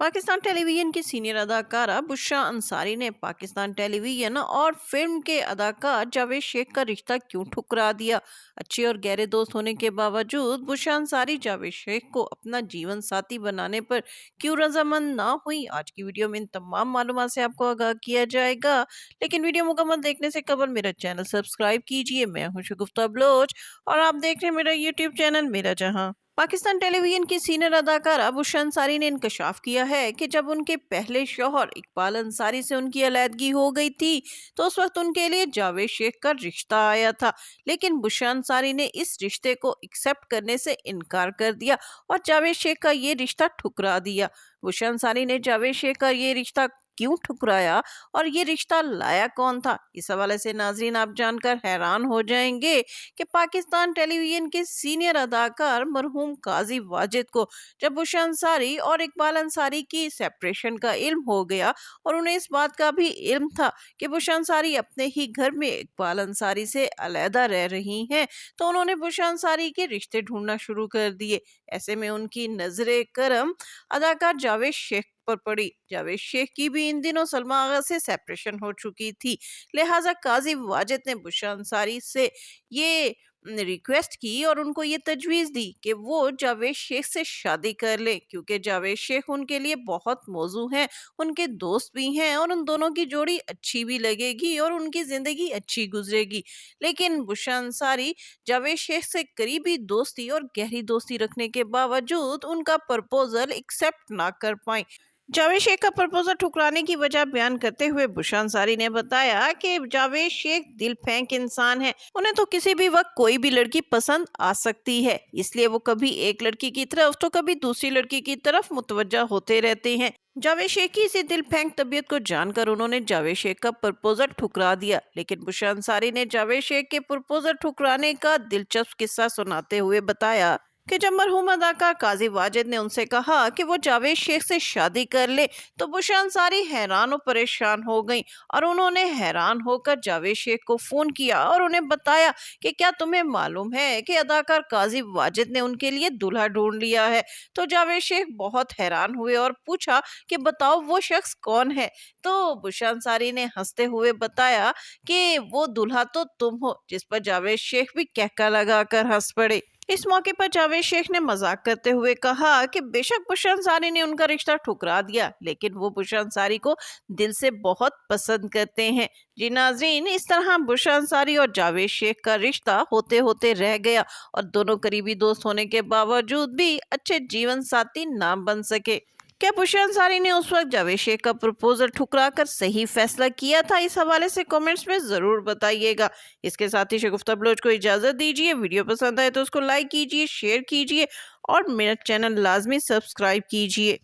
Pakistan television की senior अदाकारा बुशरा अंसारी ने पाकिस्तान टेलीविजन और फिल्म के अदाकार जावेद शेख का रिश्ता क्यों ठुकरा दिया। अच्छे और गहरे दोस्त होने के बावजूद बुशरा अंसारी जावेद शेख को अपना जीवन साथी बनाने पर क्यों रजामंद ना हुई, आज की वीडियो में इन तमाम मालूमात से आपको आगाह किया जाएगा। लेकिन वीडियो मुकम्मल देखने से कबल मेरा चैनल सब्सक्राइब कीजिए। मैं हूं शगुफ्ता बलोच और आप देख रहे हैं मेरा यूट्यूब चैनल मेरा जहां। पाकिस्तान टेलीविजन की सीनियर अदाकारा बुशरा अंसारी ने इंकशाफ किया है कि जब उनके पहले शौहर इकबाल अंसारी से उनकी अलैदगी हो गई थी तो उस वक्त उनके लिए जावेद शेख का रिश्ता आया था, लेकिन बुशरा अंसारी ने इस रिश्ते को एक्सेप्ट करने से इनकार कर दिया और जावेद शेख का ये रिश्ता ठुकरा दिया। बुशरा अंसारी ने जावेद शेख का ये रिश्ता क्यों ठुकराया और ये रिश्ता लाया कौन था, इस हवाले से नाजरीन आप जानकर हैरान हो जाएंगे कि पाकिस्तान टेलीविजन के सीनियर अदाकार मरहूम काजी वाजिद को जब बुशरा अंसारी और इकबाल अंसारी की सेपरेशन का इल्म हो गया और उन्हें इस बात का भी इल्म था कि बुशरा अंसारी अपने ही घर में इकबाल अंसारी से अलहदा रह रही हैं, तो उन्होंने बुशरा अंसारी के रिश्ते ढूंढना शुरू कर दिए। ऐसे में उनकी नजरे करम अदाकार जावेद शेख पर पड़ी। जावेद शेख की भी इन दिनों सलमा आगा से सेपरेशन हो चुकी थी, लिहाजा काजी वाजिद ने बुशरा अंसारी से ये रिक्वेस्ट की और उनको ये तजवीज़ दी कि वो जावेद शेख से शादी कर ले, क्योंकि जावेद शेख उनके लिए बहुत मौजू हैं, उनके दोस्त भी हैं और उन दोनों की जोड़ी अच्छी भी लगेगी और उनकी ज़िंदगी अच्छी गुजरेगी। लेकिन बुशरा अंसारी जावेद शेख से करीबी दोस्ती और गहरी दोस्ती रखने के बावजूद उनका प्रपोजल एक्सेप्ट ना कर पाई। जावेद शेख का प्रपोजल ठुकराने की वजह बयान करते हुए बुशरा अंसारी ने बताया कि जावेद शेख दिल फेंक इंसान है, उन्हें तो किसी भी वक्त कोई भी लड़की पसंद आ सकती है, इसलिए वो कभी एक लड़की की तरफ तो कभी दूसरी लड़की की तरफ मुतवज्जा होते रहते हैं। जावेद शेख की इसी दिल फेंक तबीयत को जानकर उन्होंने जावेद शेख का प्रपोजल ठुकरा दिया। लेकिन बुशरा अंसारी ने जावेद शेख के प्रपोजल ठुकराने का दिलचस्प किस्सा सुनाते हुए बताया कि जब मरहूम अदाकार काजी वाजिद ने उनसे कहा कि वो जावेद शेख से शादी कर ले तो बुशरा अंसारी हैरान और परेशान हो गईं और उन्होंने हैरान होकर जावेद शेख को फोन किया और उन्हें बताया कि क्या तुम्हें मालूम है कि अदाकार काजी वाजिद ने उनके लिए दूल्हा ढूंढ लिया है। तो जावेद शेख बहुत हैरान हुए और पूछा कि बताओ वो शख्स कौन है। तो बुशरा अंसारी ने हंसते हुए बताया कि वो दूल्हा तो तुम हो, जिस पर जावेद शेख भी कहका लगाकर हंस पड़े। इस मौके पर जावेद शेख ने मजाक करते हुए कहा कि बेशक बुशरा अंसारी ने उनका रिश्ता ठुकरा दिया, लेकिन वो बुशरा अंसारी को दिल से बहुत पसंद करते हैं। जी नाजरीन, इस तरह बुशरा अंसारी और जावेद शेख का रिश्ता होते होते रह गया और दोनों करीबी दोस्त होने के बावजूद भी अच्छे जीवन साथी ना बन सके। क्या बुशरा अंसारी ने उस वक्त जावेद शेख का प्रपोजल ठुकरा कर सही फैसला किया था, इस हवाले से कमेंट्स में जरूर बताइएगा। इसके साथ ही शगुफ्ता बलोच को इजाजत दीजिए। वीडियो पसंद आए तो उसको लाइक कीजिए, शेयर कीजिए और मेरा चैनल लाजमी सब्सक्राइब कीजिए।